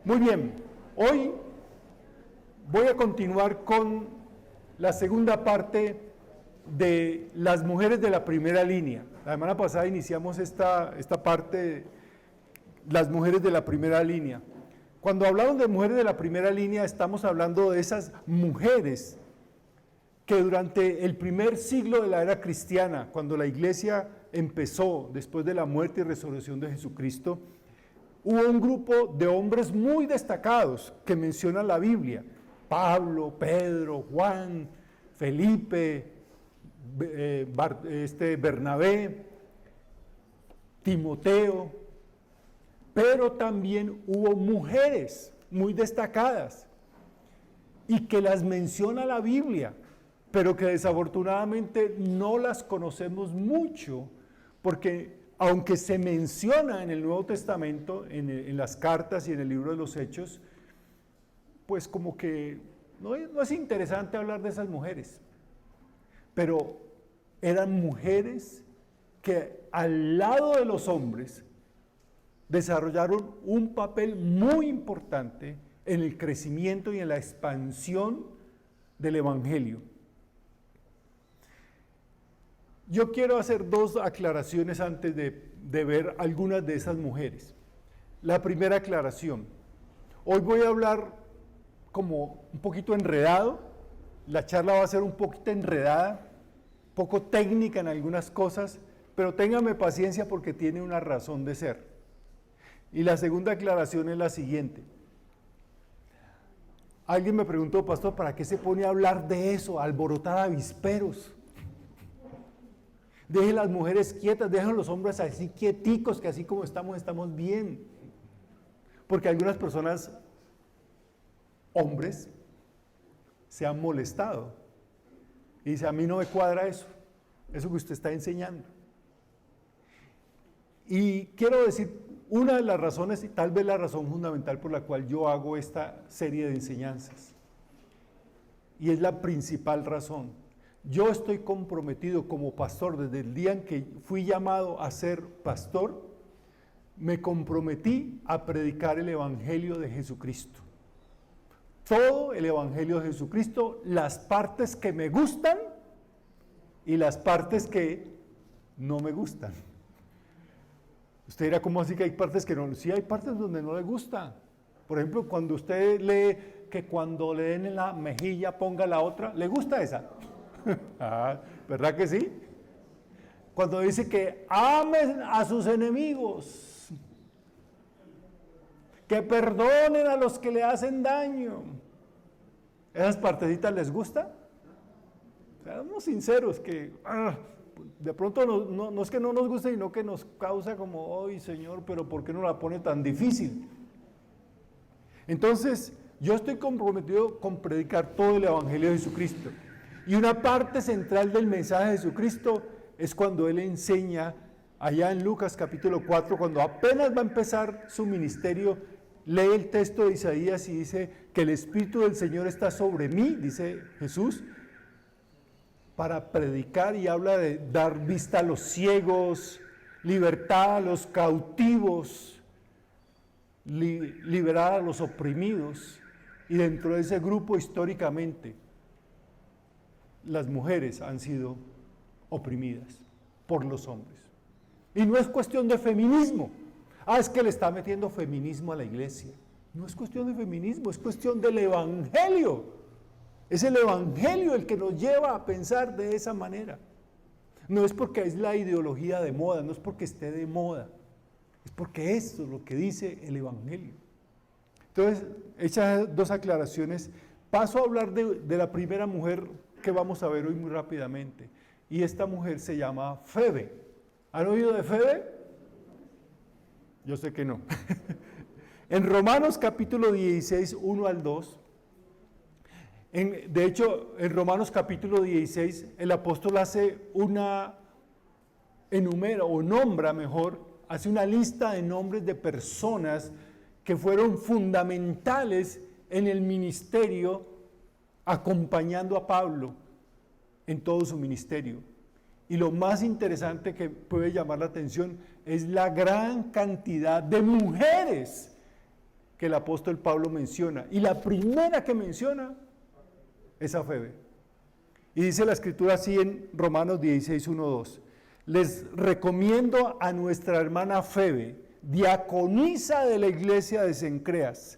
Muy bien, hoy voy a continuar con la segunda parte de las mujeres de la primera línea. La semana pasada iniciamos esta parte, las mujeres de la primera línea. Cuando hablamos de mujeres de la primera línea, estamos hablando de esas mujeres que durante el primer siglo de la era cristiana, cuando la iglesia empezó después de la muerte y resurrección de Jesucristo, hubo un grupo de hombres muy destacados que menciona la Biblia: Pablo, Pedro, Juan, Felipe, Bernabé, Timoteo, pero también hubo mujeres muy destacadas y que las menciona la Biblia, pero que desafortunadamente no las conocemos mucho, porque aunque se menciona en el Nuevo Testamento, en las cartas y en el libro de los Hechos, pues como que no es interesante hablar de esas mujeres, pero eran mujeres que al lado de los hombres desarrollaron un papel muy importante en el crecimiento y en la expansión del Evangelio. Yo quiero hacer dos aclaraciones antes de ver algunas de esas mujeres. La primera aclaración: hoy voy a hablar como un poquito enredado, la charla va a ser un poquito enredada, poco técnica en algunas cosas, pero téngame paciencia porque tiene una razón de ser. Y la segunda aclaración es la siguiente. Alguien me preguntó: pastor, ¿para qué se pone a hablar de eso, a alborotar avisperos? Deje las mujeres quietas, dejen los hombres así quieticos, que así como estamos bien. Porque algunas personas, hombres, se han molestado. Y dice: a mí no me cuadra eso que usted está enseñando. Y quiero decir, una de las razones, y tal vez la razón fundamental por la cual yo hago esta serie de enseñanzas, y es la principal razón. Yo estoy comprometido como pastor desde el día en que fui llamado a ser pastor. Me comprometí a predicar el Evangelio de Jesucristo. Todo el Evangelio de Jesucristo, las partes que me gustan y las partes que no me gustan. Usted dirá: ¿cómo así que hay partes que no? Sí, hay partes donde no le gusta. Por ejemplo, cuando usted lee que cuando le den en la mejilla ponga la otra, ¿le gusta esa? ¿Verdad que sí? Cuando dice que amen a sus enemigos, que perdonen a los que le hacen daño, ¿esas partecitas les gusta? Seamos sinceros que de pronto no es que no nos guste, sino que nos causa como: ¡ay, Señor, pero por qué no la pone tan difícil! Entonces, yo estoy comprometido con predicar todo el Evangelio de Jesucristo. Y una parte central del mensaje de Jesucristo es cuando Él enseña allá en Lucas capítulo 4, cuando apenas va a empezar su ministerio, lee el texto de Isaías y dice que el Espíritu del Señor está sobre mí, dice Jesús, para predicar, y habla de dar vista a los ciegos, libertad a los cautivos, liberar a los oprimidos. Y dentro de ese grupo, históricamente, las mujeres han sido oprimidas por los hombres. Y no es cuestión de feminismo. Es que le está metiendo feminismo a la iglesia. No es cuestión de feminismo, es cuestión del Evangelio. Es el Evangelio el que nos lleva a pensar de esa manera. No es porque es la ideología de moda, no es porque esté de moda, es porque esto es lo que dice el Evangelio. Entonces, hechas dos aclaraciones, paso a hablar de la primera mujer que vamos a ver hoy muy rápidamente. Y esta mujer se llama Febe. ¿Han oído de Febe? Yo sé que no. En Romanos capítulo 16, 1 al 2, de hecho, en Romanos capítulo 16, el apóstol hace hace una lista de nombres de personas que fueron fundamentales en el ministerio, acompañando a Pablo en todo su ministerio. Y lo más interesante que puede llamar la atención es la gran cantidad de mujeres que el apóstol Pablo menciona. Y la primera que menciona es a Febe. Y dice la escritura así en Romanos 16, 1, 2. Les recomiendo a nuestra hermana Febe, diaconisa de la iglesia de Cencreas.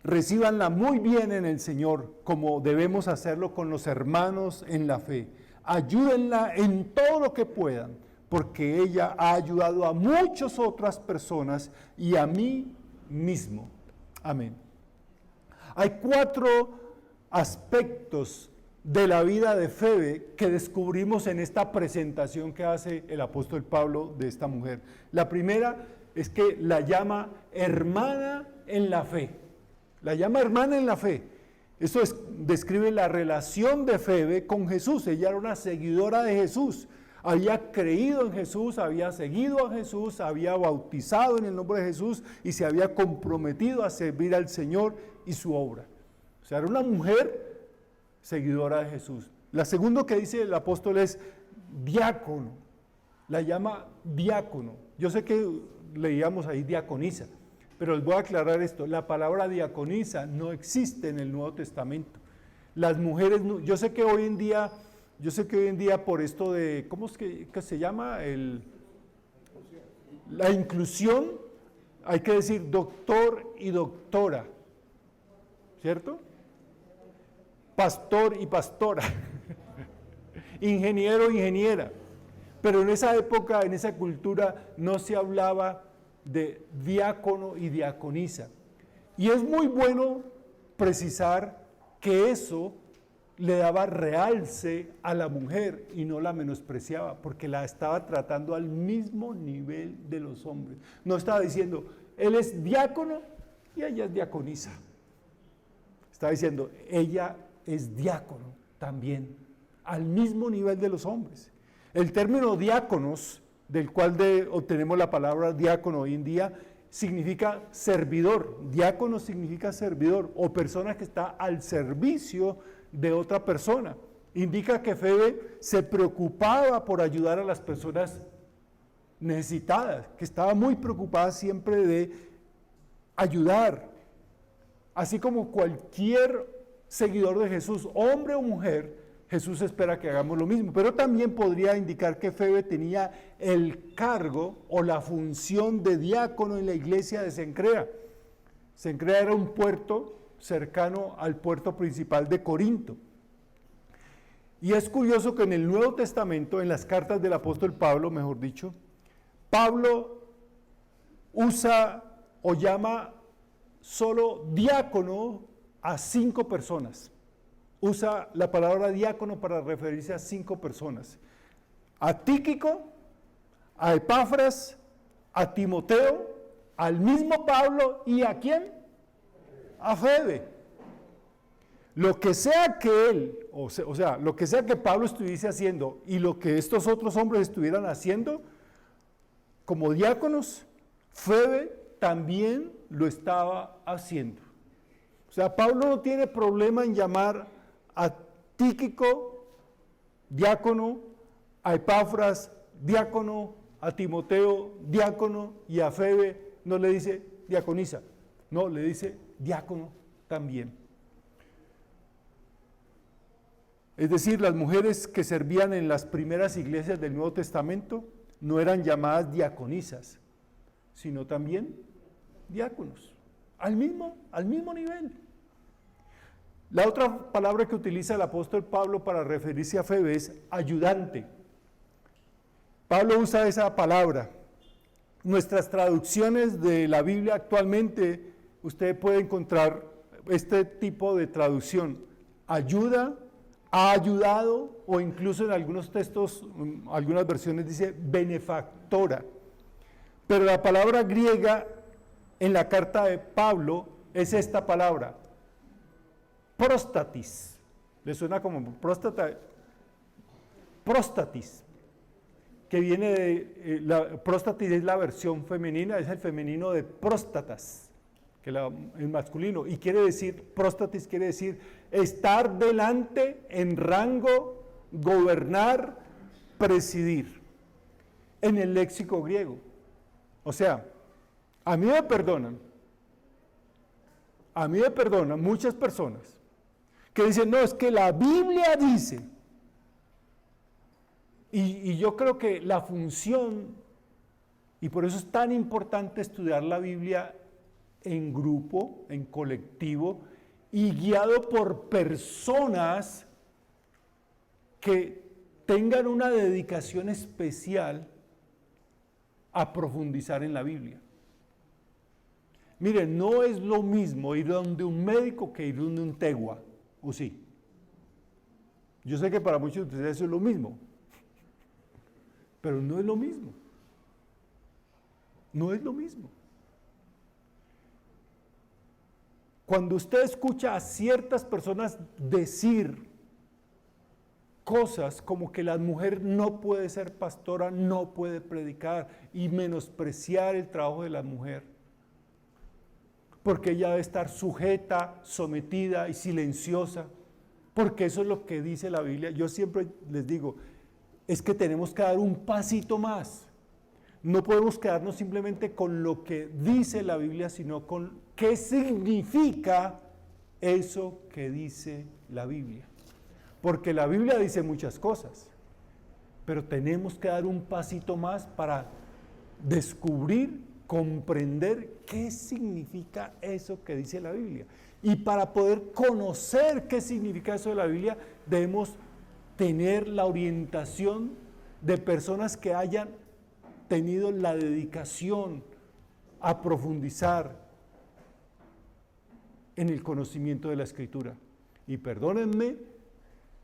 Recíbanla muy bien en el Señor, como debemos hacerlo con los hermanos en la fe. Ayúdenla en todo lo que puedan, porque ella ha ayudado a muchas otras personas y a mí mismo. Amén. Hay 4 aspectos de la vida de Febe que descubrimos en esta presentación que hace el apóstol Pablo de esta mujer. La primera es que la llama hermana en la fe. La llama hermana en la fe. Eso describe la relación de Febe con Jesús. Ella era una seguidora de Jesús. Había creído en Jesús, había seguido a Jesús, había bautizado en el nombre de Jesús y se había comprometido a servir al Señor y su obra. O sea, era una mujer seguidora de Jesús. La segunda que dice el apóstol es diácono. La llama diácono. Yo sé que leíamos ahí diaconisa, pero les voy a aclarar esto. La palabra diaconisa no existe en el Nuevo Testamento. Las mujeres, yo sé que hoy en día por esto de, ¿cómo es que se llama? La inclusión, hay que decir doctor y doctora, ¿cierto? Pastor y pastora, ingeniero, ingeniera. Pero en esa época, en esa cultura, no se hablaba de diácono y diaconisa. Y es muy bueno precisar que eso le daba realce a la mujer y no la menospreciaba, porque la estaba tratando al mismo nivel de los hombres. No estaba diciendo, él es diácono y ella es diaconisa. Estaba diciendo, ella es diácono también, al mismo nivel de los hombres. El término diáconos, del cual obtenemos la palabra diácono hoy en día, significa servidor. Diácono significa servidor o persona que está al servicio de otra persona. Indica que Febe se preocupaba por ayudar a las personas necesitadas, que estaba muy preocupada siempre de ayudar, así como cualquier seguidor de Jesús, hombre o mujer. Jesús espera que hagamos lo mismo, pero también podría indicar que Febe tenía el cargo o la función de diácono en la iglesia de Cencrea. Cencrea era un puerto cercano al puerto principal de Corinto. Y es curioso que en el Nuevo Testamento, en las cartas del apóstol Pablo, mejor dicho, Pablo usa o llama solo diácono a 5 personas. Usa la palabra diácono para referirse a 5 personas. A Tíquico, a Epafras, a Timoteo, al mismo Pablo y ¿a quién? A Febe. Lo que sea que él, o sea, lo que sea que Pablo estuviese haciendo y lo que estos otros hombres estuvieran haciendo, como diáconos, Febe también lo estaba haciendo. O sea, Pablo no tiene problema en llamar a Tíquico, diácono, a Epafras, diácono, a Timoteo, diácono, y a Febe no le dice diaconisa, no, le dice diácono también. Es decir, las mujeres que servían en las primeras iglesias del Nuevo Testamento no eran llamadas diaconisas, sino también diáconos, al mismo nivel. La otra palabra que utiliza el apóstol Pablo para referirse a Febe es ayudante. Pablo usa esa palabra. Nuestras traducciones de la Biblia actualmente, usted puede encontrar este tipo de traducción: ayuda, ha ayudado, o incluso en algunos textos, algunas versiones dice benefactora. Pero la palabra griega en la carta de Pablo es esta palabra: próstatis. ¿Le suena como próstata? Próstatis, que viene de, la próstatis es la versión femenina, es el femenino de próstatas, que el masculino, y quiere decir, próstatis quiere decir estar delante en rango, gobernar, presidir, en el léxico griego. O sea, a mí me perdonan, a mí me perdonan muchas personas que dicen, no, es que la Biblia dice. Y yo creo que la función, y por eso es tan importante estudiar la Biblia en grupo, en colectivo, y guiado por personas que tengan una dedicación especial a profundizar en la Biblia. Miren, no es lo mismo ir donde un médico que ir donde un tegua, ¿o sí? Yo sé que para muchos de ustedes eso es lo mismo, pero no es lo mismo. No es lo mismo. Cuando usted escucha a ciertas personas decir cosas como que la mujer no puede ser pastora, no puede predicar y menospreciar el trabajo de la mujer, porque ella debe estar sujeta, sometida y silenciosa, porque eso es lo que dice la Biblia. Yo siempre les digo, es que tenemos que dar un pasito más. No podemos quedarnos simplemente con lo que dice la Biblia, sino con qué significa eso que dice la Biblia. Porque la Biblia dice muchas cosas, pero tenemos que dar un pasito más para descubrir, comprender qué significa eso que dice la Biblia. Y para poder conocer qué significa eso de la Biblia, debemos tener la orientación de personas que hayan tenido la dedicación a profundizar en el conocimiento de la Escritura. Y perdónenme,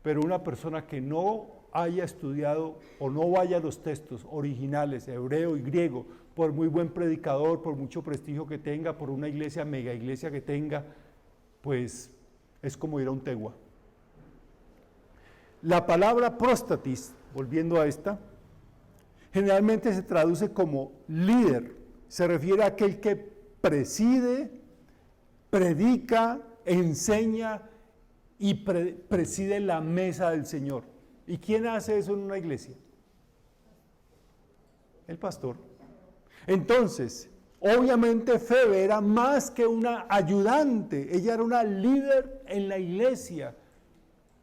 pero una persona que no haya estudiado o no vaya a los textos originales, hebreo y griego, por muy buen predicador, por mucho prestigio que tenga, por una iglesia, mega iglesia que tenga, pues es como ir a un tegua. La palabra próstatis, volviendo a esta, generalmente se traduce como líder. Se refiere a aquel que preside, predica, enseña y preside la mesa del Señor. ¿Y quién hace eso en una iglesia? El pastor. Entonces, obviamente Febe era más que una ayudante, ella era una líder en la iglesia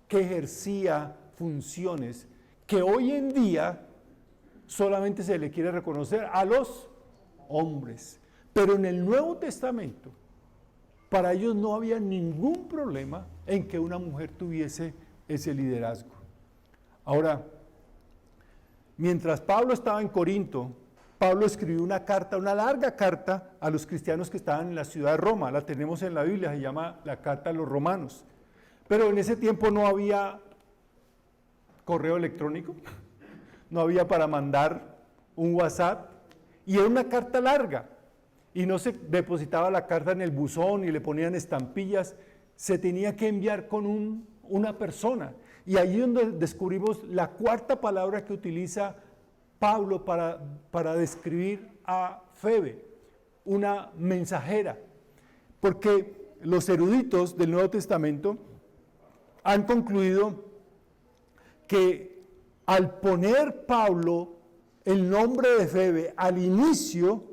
que ejercía funciones que hoy en día solamente se le quiere reconocer a los hombres. Pero en el Nuevo Testamento, para ellos no había ningún problema en que una mujer tuviese ese liderazgo. Ahora, mientras Pablo estaba en Corinto, Pablo escribió una carta, una larga carta a los cristianos que estaban en la ciudad de Roma. La tenemos en la Biblia, se llama la Carta a los Romanos. Pero en ese tiempo no había correo electrónico, no había para mandar un WhatsApp, y era una carta larga, y no se depositaba la carta en el buzón y le ponían estampillas, se tenía que enviar con una persona. Y allí es donde descubrimos la cuarta palabra que utiliza Pablo para describir a Febe, una mensajera. Porque los eruditos del Nuevo Testamento han concluido que al poner Pablo el nombre de Febe al inicio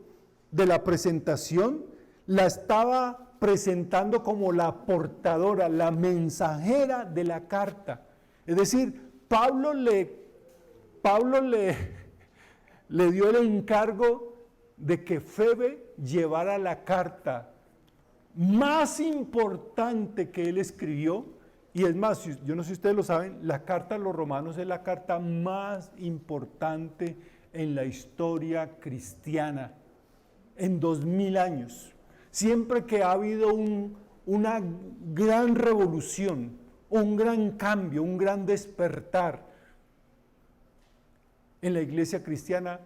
de la presentación, la estaba presentando como la portadora, la mensajera de la carta. Es decir, Pablo le dio el encargo de que Febe llevara la carta más importante que él escribió. Y es más, yo no sé si ustedes lo saben, la carta a los romanos es la carta más importante en la historia cristiana, en 2000 años. Siempre que ha habido una gran revolución, un gran cambio, un gran despertar en la iglesia cristiana,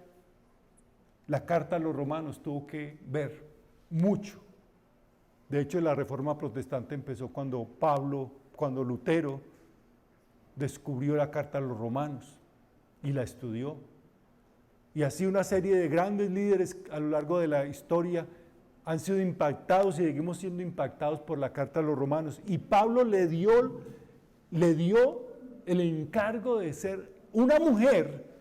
la carta a los romanos tuvo que ver mucho. De hecho, la reforma protestante empezó cuando Lutero descubrió la carta a los romanos y la estudió. Y así una serie de grandes líderes a lo largo de la historia han sido impactados y seguimos siendo impactados por la carta a los romanos. Y Pablo le dio el encargo de ser una mujer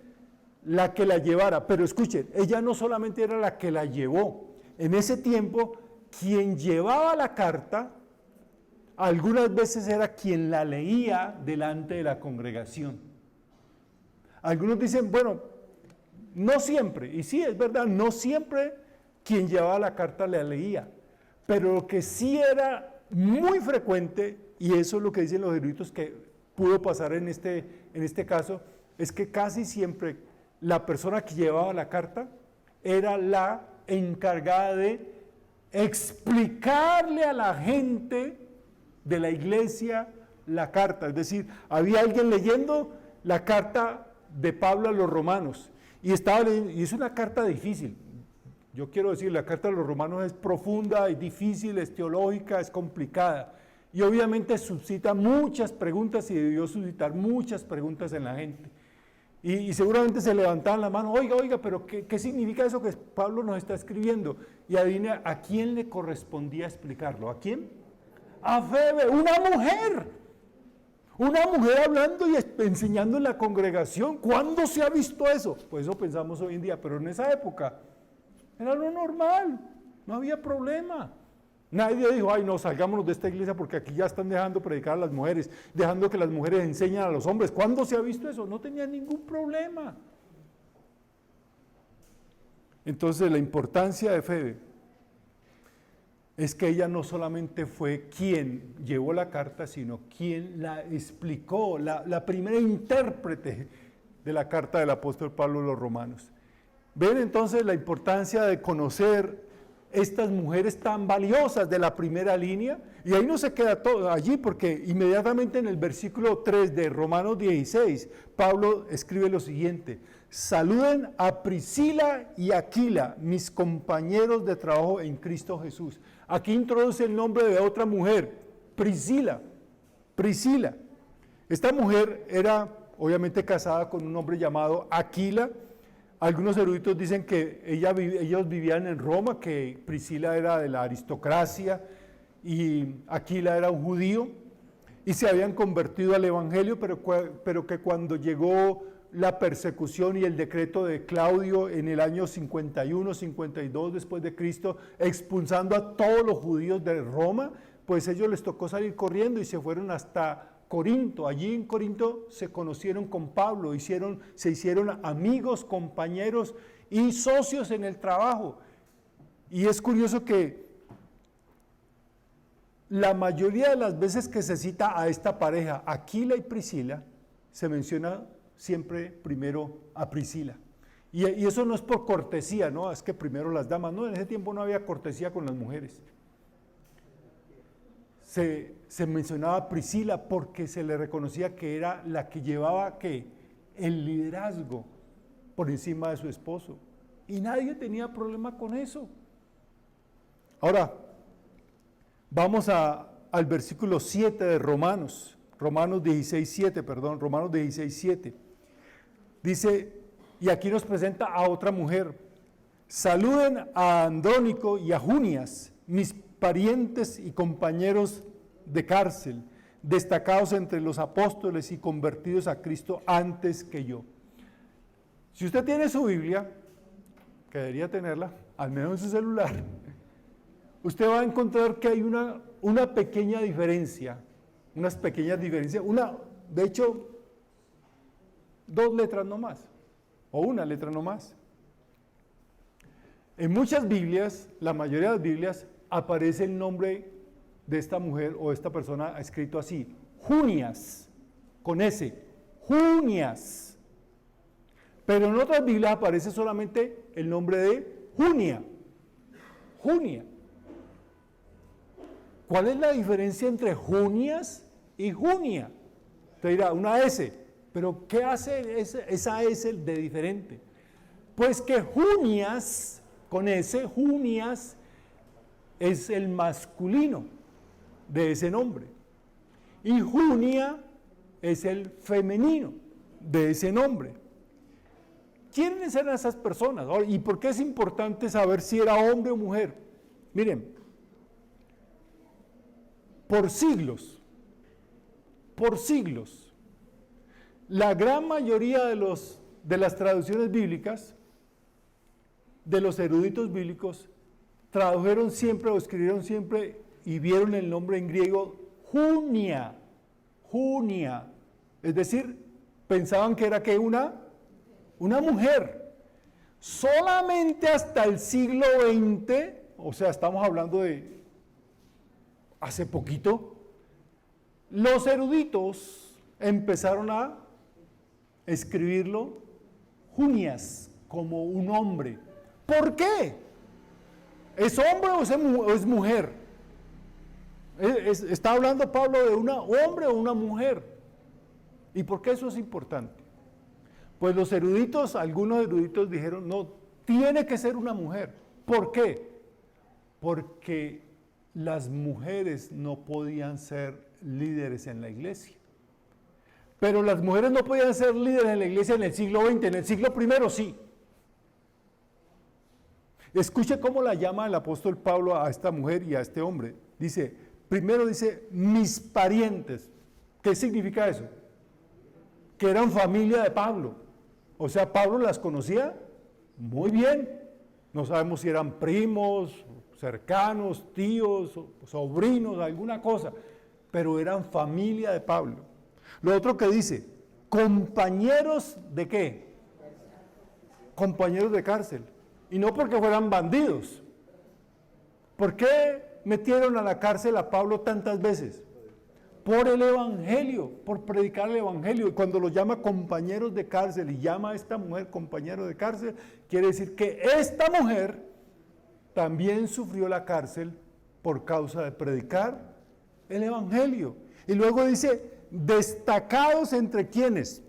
la que la llevara. Pero escuchen, ella no solamente era la que la llevó. En ese tiempo quien llevaba la carta algunas veces era quien la leía delante de la congregación. Algunos dicen, bueno, no siempre, y sí, es verdad, no siempre quien llevaba la carta la leía, pero lo que sí era muy frecuente, y eso es lo que dicen los eruditos que pudo pasar en este caso, es que casi siempre la persona que llevaba la carta era la encargada de explicarle a la gente de la iglesia la carta. Es decir, había alguien leyendo la carta de Pablo a los romanos y estaba leyendo, y es una carta difícil. Yo quiero decir, la carta de los romanos es profunda, es difícil, es teológica, es complicada. Y obviamente suscita muchas preguntas y debió suscitar muchas preguntas en la gente. Y seguramente se levantaban la mano, oiga, pero ¿qué significa eso que Pablo nos está escribiendo? Y adivina, ¿a quién le correspondía explicarlo? ¿A quién? A Febe, una mujer hablando y enseñando en la congregación. ¿Cuándo se ha visto eso? Pues eso pensamos hoy en día, pero en esa época era lo normal, no había problema. Nadie dijo, ay no, salgámonos de esta iglesia porque aquí ya están dejando predicar a las mujeres, dejando que las mujeres enseñen a los hombres. ¿Cuándo se ha visto eso? No tenía ningún problema. Entonces la importancia de Febe es que ella no solamente fue quien llevó la carta, sino quien la explicó, la primera intérprete de la carta del apóstol Pablo a los romanos. Ven entonces la importancia de conocer estas mujeres tan valiosas de la primera línea, y ahí no se queda todo allí, porque inmediatamente en el versículo 3 de Romanos 16, Pablo escribe lo siguiente: saluden a Priscila y Aquila, mis compañeros de trabajo en Cristo Jesús. Aquí introduce el nombre de otra mujer, Priscila. Esta mujer era obviamente casada con un hombre llamado Aquila. Algunos eruditos dicen que ellos vivían en Roma, que Priscila era de la aristocracia y Aquila era un judío, y se habían convertido al evangelio, pero que cuando llegó la persecución y el decreto de Claudio en el año 51, 52 después de Cristo, expulsando a todos los judíos de Roma, pues ellos les tocó salir corriendo y se fueron hasta Corinto. Allí en Corinto se conocieron con Pablo, se hicieron amigos, compañeros y socios en el trabajo. Y es curioso que la mayoría de las veces que se cita a esta pareja, Aquila y Priscila, se menciona siempre primero a Priscila. Y eso no es por cortesía, no, es que primero las damas, no, en ese tiempo no había cortesía con las mujeres. Se mencionaba a Priscila porque se le reconocía que era la que llevaba el liderazgo por encima de su esposo. Y nadie tenía problema con eso. Ahora, vamos al versículo 7 de Romanos 16:7. Dice, y aquí nos presenta a otra mujer: saluden a Andrónico y a Junias, mis parientes y compañeros de cárcel, destacados entre los apóstoles y convertidos a Cristo antes que yo. Si usted tiene su Biblia, que debería tenerla, al menos en su celular, usted va a encontrar que hay una pequeña diferencia, de hecho, 2 letras nomás, o una letra nomás. En muchas Biblias, la mayoría de las Biblias, aparece el nombre de esta mujer o esta persona escrito así, Junias, con S, Junias. Pero en otras Biblias aparece solamente el nombre de Junia. ¿Cuál es la diferencia entre Junias y Junia? Te dirá, una S, pero ¿qué hace esa S de diferente? Pues que Junias, con S, Junias, es el masculino de ese nombre, y Junia es el femenino de ese nombre. ¿Quiénes eran esas personas? ¿Y por qué es importante saber si era hombre o mujer? Miren, por siglos, la gran mayoría de las traducciones bíblicas, de los eruditos bíblicos, tradujeron siempre o escribieron siempre y vieron el nombre en griego Junia, Junia, es decir, pensaban que era que una mujer. Solamente hasta el siglo XX, o sea, estamos hablando de hace poquito, los eruditos empezaron a escribirlo Junias como un hombre. ¿Por qué? ¿Es hombre o es mujer? ¿Está hablando Pablo de un hombre o una mujer? ¿Y por qué eso es importante? Pues los eruditos, algunos eruditos dijeron, no, tiene que ser una mujer. ¿Por qué? Porque las mujeres no podían ser líderes en la iglesia. Pero las mujeres no podían ser líderes en la iglesia en el siglo XX, en el siglo I sí. Escuche cómo la llama el apóstol Pablo a esta mujer y a este hombre. Dice, primero dice, mis parientes. ¿Qué significa eso? Que eran familia de Pablo. O sea, Pablo las conocía muy bien. No sabemos si eran primos, cercanos, tíos, sobrinos, alguna cosa. Pero eran familia de Pablo. Lo otro que dice, compañeros de ¿qué? Compañeros de cárcel. Y no porque fueran bandidos. ¿Por qué metieron a la cárcel a Pablo tantas veces? Por el evangelio, por predicar el evangelio. Y cuando los llama compañeros de cárcel y llama a esta mujer compañero de cárcel, quiere decir que esta mujer también sufrió la cárcel por causa de predicar el evangelio. Y luego dice, destacados entre quienes,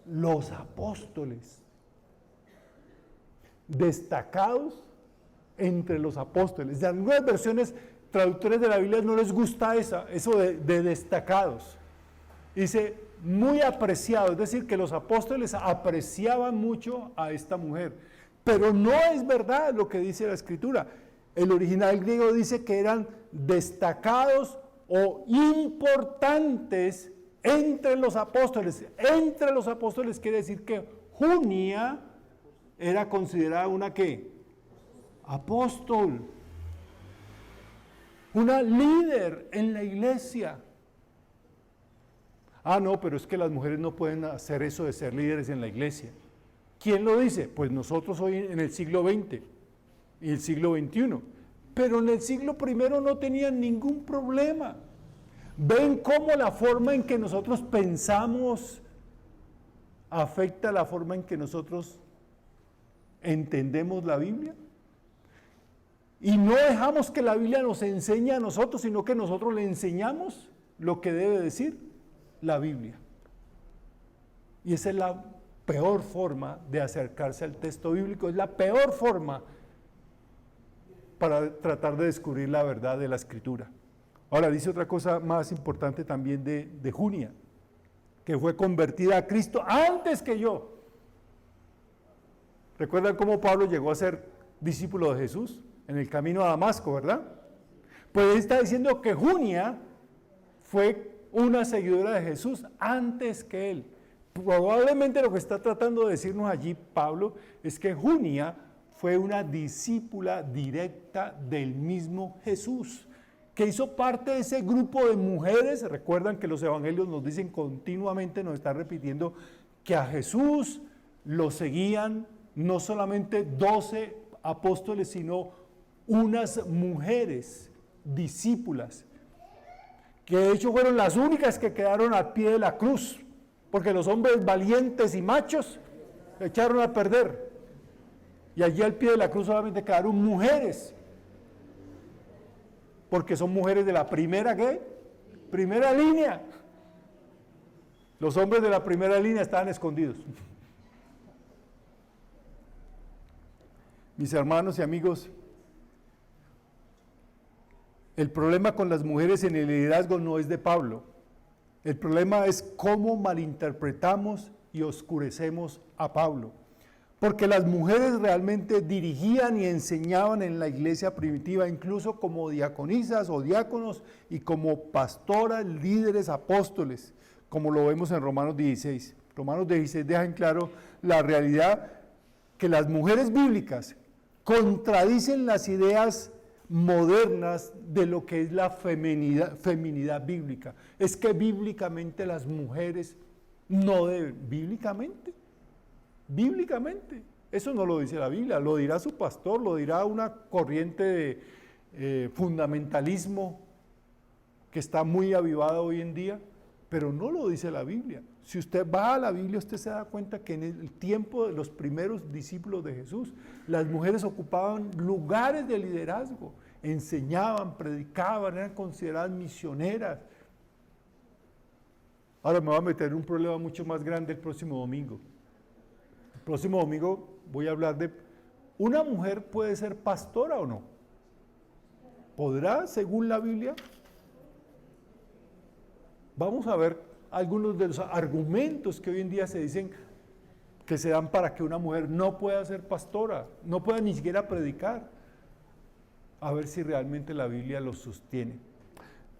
los apóstoles. Destacados entre los apóstoles. De algunas versiones, traductores de la Biblia no les gusta eso de destacados. Dice, muy apreciado, es decir, que los apóstoles apreciaban mucho a esta mujer. Pero no es verdad lo que dice la Escritura. El original griego dice que eran destacados o importantes entre los apóstoles. Entre los apóstoles quiere decir que Junia era considerada una ¿qué? Apóstol. Una líder en la iglesia. Ah, no, pero es que las mujeres no pueden hacer eso de ser líderes en la iglesia. ¿Quién lo dice? Pues nosotros hoy en el siglo XX y el siglo XXI. Pero en el siglo I no tenían ningún problema. ¿Ven cómo la forma en que nosotros pensamos afecta la forma en que nosotros entendemos la Biblia? Y no dejamos que la Biblia nos enseñe a nosotros, sino que nosotros le enseñamos lo que debe decir la Biblia. Y esa es la peor forma de acercarse al texto bíblico, es la peor forma para tratar de descubrir la verdad de la Escritura. Ahora dice otra cosa más importante también de Junia, que fue convertida a Cristo antes que yo. ¿Recuerdan cómo Pablo llegó a ser discípulo de Jesús en el camino a Damasco, verdad? Pues él está diciendo que Junia fue una seguidora de Jesús antes que él. Probablemente lo que está tratando de decirnos allí Pablo es que Junia fue una discípula directa del mismo Jesús, que hizo parte de ese grupo de mujeres. Recuerdan que los evangelios nos dicen continuamente, nos están repitiendo que a Jesús lo seguían no solamente 12 apóstoles, sino unas mujeres discípulas, que de hecho fueron las únicas que quedaron al pie de la cruz, porque los hombres valientes y machos se echaron a perder. Y allí al pie de la cruz solamente quedaron mujeres, porque son mujeres de la primera línea. Los hombres de la primera línea estaban escondidos. Mis hermanos y amigos, el problema con las mujeres en el liderazgo no es de Pablo. El problema es cómo malinterpretamos y oscurecemos a Pablo. Porque las mujeres realmente dirigían y enseñaban en la iglesia primitiva, incluso como diaconisas o diáconos y como pastoras, líderes, apóstoles, como lo vemos en Romanos 16. Romanos 16 deja en claro la realidad que las mujeres bíblicas contradicen las ideas modernas de lo que es la feminidad bíblica. Es que bíblicamente las mujeres no deben, bíblicamente, eso no lo dice la Biblia, lo dirá su pastor, lo dirá una corriente de fundamentalismo que está muy avivada hoy en día, pero no lo dice la Biblia. Si usted va a la Biblia, usted se da cuenta que en el tiempo de los primeros discípulos de Jesús, las mujeres ocupaban lugares de liderazgo, enseñaban, predicaban, eran consideradas misioneras. Ahora me voy a meter en un problema mucho más grande el próximo domingo. El próximo domingo voy a hablar de, ¿una mujer puede ser pastora o no? ¿Podrá, según la Biblia? Vamos a ver algunos de los argumentos que hoy en día se dicen que se dan para que una mujer no pueda ser pastora, no pueda ni siquiera predicar. A ver si realmente la Biblia los sostiene.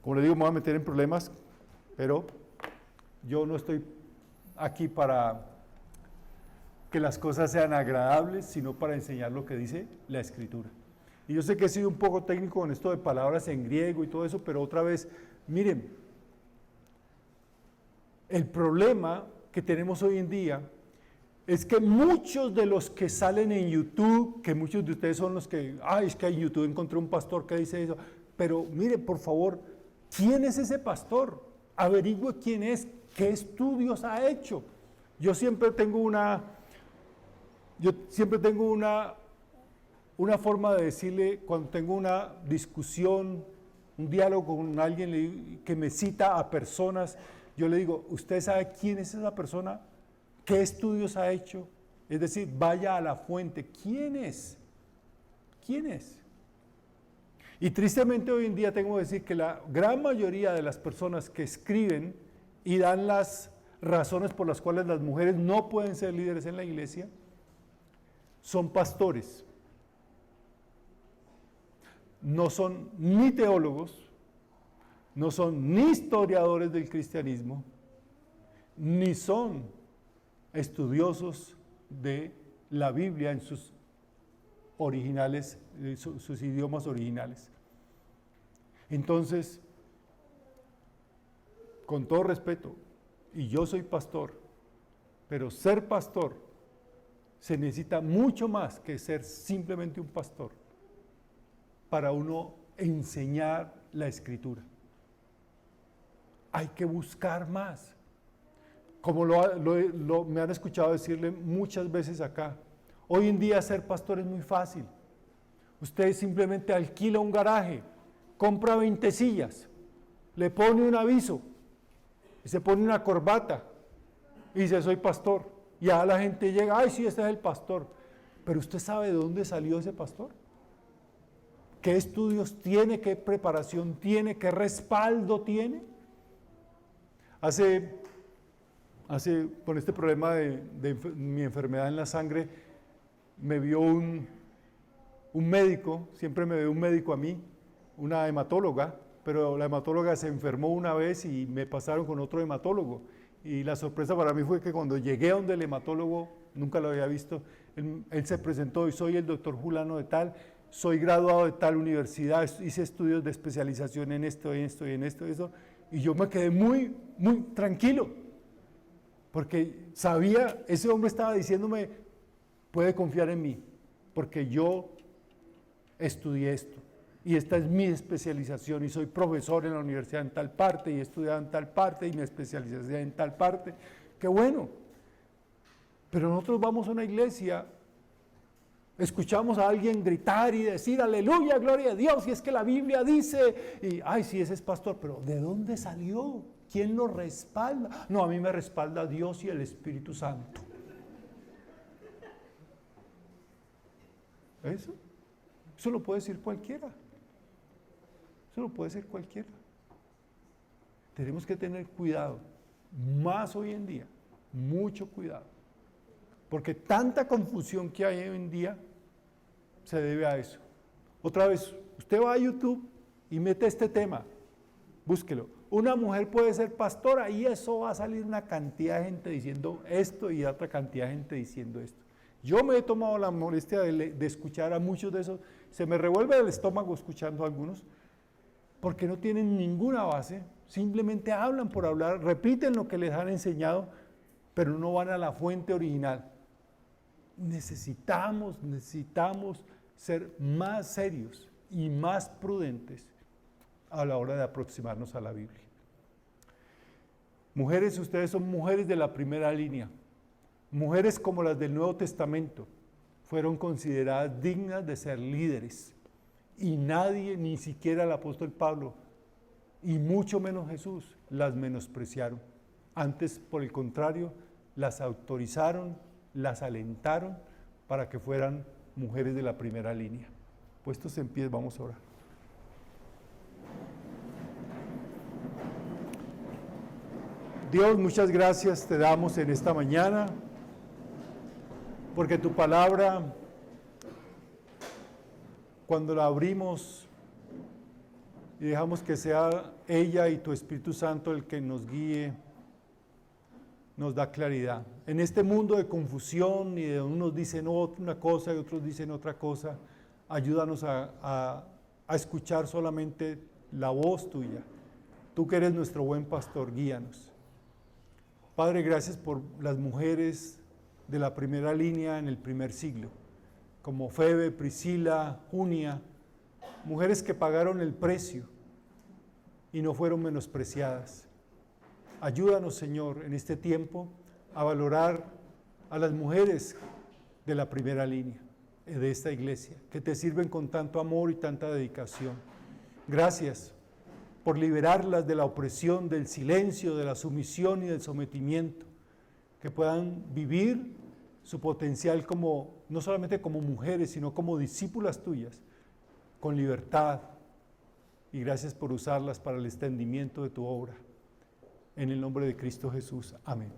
Como le digo, me voy a meter en problemas, pero yo no estoy aquí para que las cosas sean agradables, sino para enseñar lo que dice la Escritura. Y yo sé que he sido un poco técnico con esto de palabras en griego y todo eso, pero otra vez, miren, el problema que tenemos hoy en día es que muchos de los que salen en YouTube, que muchos de ustedes son los que, es que en YouTube encontré un pastor que dice eso, pero mire, por favor, ¿quién es ese pastor? Averigüe quién es, qué estudios ha hecho. Yo siempre tengo una forma de decirle, cuando tengo una discusión, un diálogo con alguien que me cita a personas, yo le digo, ¿usted sabe quién es esa persona? ¿Qué estudios ha hecho? Es decir, vaya a la fuente. ¿Quién es? ¿Quién es? Y tristemente hoy en día tengo que decir que la gran mayoría de las personas que escriben y dan las razones por las cuales las mujeres no pueden ser líderes en la iglesia, son pastores. No son ni teólogos, no son ni historiadores del cristianismo, ni son estudiosos de la Biblia en sus originales, sus idiomas originales. Entonces, con todo respeto, y yo soy pastor, pero ser pastor se necesita mucho más que ser simplemente un pastor para uno enseñar la Escritura. Hay que buscar más. Como me han escuchado decirle muchas veces acá, hoy en día ser pastor es muy fácil. Usted simplemente alquila un garaje, compra 20 sillas, le pone un aviso, y se pone una corbata, y dice, soy pastor. Y a la gente llega, ay, sí, este es el pastor. Pero usted sabe de dónde salió ese pastor. ¿Qué estudios tiene? ¿Qué preparación tiene? ¿Qué respaldo tiene? Hace con este problema de mi enfermedad en la sangre, me vio un médico, siempre me ve un médico a mí, una hematóloga, pero la hematóloga se enfermó una vez y me pasaron con otro hematólogo. Y la sorpresa para mí fue que cuando llegué a donde el hematólogo, nunca lo había visto, él se presentó y soy el doctor Julano de tal, soy graduado de tal universidad, hice estudios de especialización en esto, en esto y en esto y eso. Y yo me quedé muy, muy tranquilo, porque sabía, ese hombre estaba diciéndome, puede confiar en mí, porque yo estudié esto, y esta es mi especialización, y soy profesor en la universidad en tal parte, y he estudiado en tal parte, y mi especialización en tal parte. ¡Qué bueno! Pero nosotros vamos a una iglesia, escuchamos a alguien gritar y decir, aleluya, gloria a Dios, y es que la Biblia dice, y ay, sí, ese es pastor, pero ¿de dónde salió? ¿Quién lo respalda? No, a mí me respalda Dios y el Espíritu Santo. Eso lo puede decir cualquiera. Eso lo puede decir cualquiera. Tenemos que tener cuidado, más hoy en día, mucho cuidado. Porque tanta confusión que hay hoy en día se debe a eso. Otra vez, usted va a YouTube y mete este tema, búsquelo. Una mujer puede ser pastora y eso va a salir una cantidad de gente diciendo esto y otra cantidad de gente diciendo esto. Yo me he tomado la molestia de escuchar a muchos de esos, se me revuelve el estómago escuchando a algunos, porque no tienen ninguna base, simplemente hablan por hablar, repiten lo que les han enseñado, pero no van a la fuente original. Necesitamos ser más serios y más prudentes a la hora de aproximarnos a la Biblia. Mujeres, ustedes son mujeres de la primera línea. Mujeres como las del Nuevo Testamento fueron consideradas dignas de ser líderes. Y nadie, ni siquiera el apóstol Pablo, y mucho menos Jesús, las menospreciaron. Antes, por el contrario, las autorizaron, las alentaron para que fueran mujeres de la primera línea. Puestos en pie, vamos a orar. Dios, muchas gracias te damos en esta mañana, porque tu palabra, cuando la abrimos y dejamos que sea ella y tu Espíritu Santo el que nos guíe, nos da claridad. En este mundo de confusión y de unos dicen una cosa y otros dicen otra cosa, ayúdanos a escuchar solamente la voz tuya. Tú que eres nuestro buen pastor, guíanos. Padre, gracias por las mujeres de la primera línea en el primer siglo, como Febe, Priscila, Junia, mujeres que pagaron el precio y no fueron menospreciadas. Ayúdanos, Señor, en este tiempo a valorar a las mujeres de la primera línea de esta iglesia, que te sirven con tanto amor y tanta dedicación. Gracias por liberarlas de la opresión, del silencio, de la sumisión y del sometimiento, que puedan vivir su potencial como, no solamente como mujeres, sino como discípulas tuyas, con libertad. Y gracias por usarlas para el extendimiento de tu obra. En el nombre de Cristo Jesús. Amén.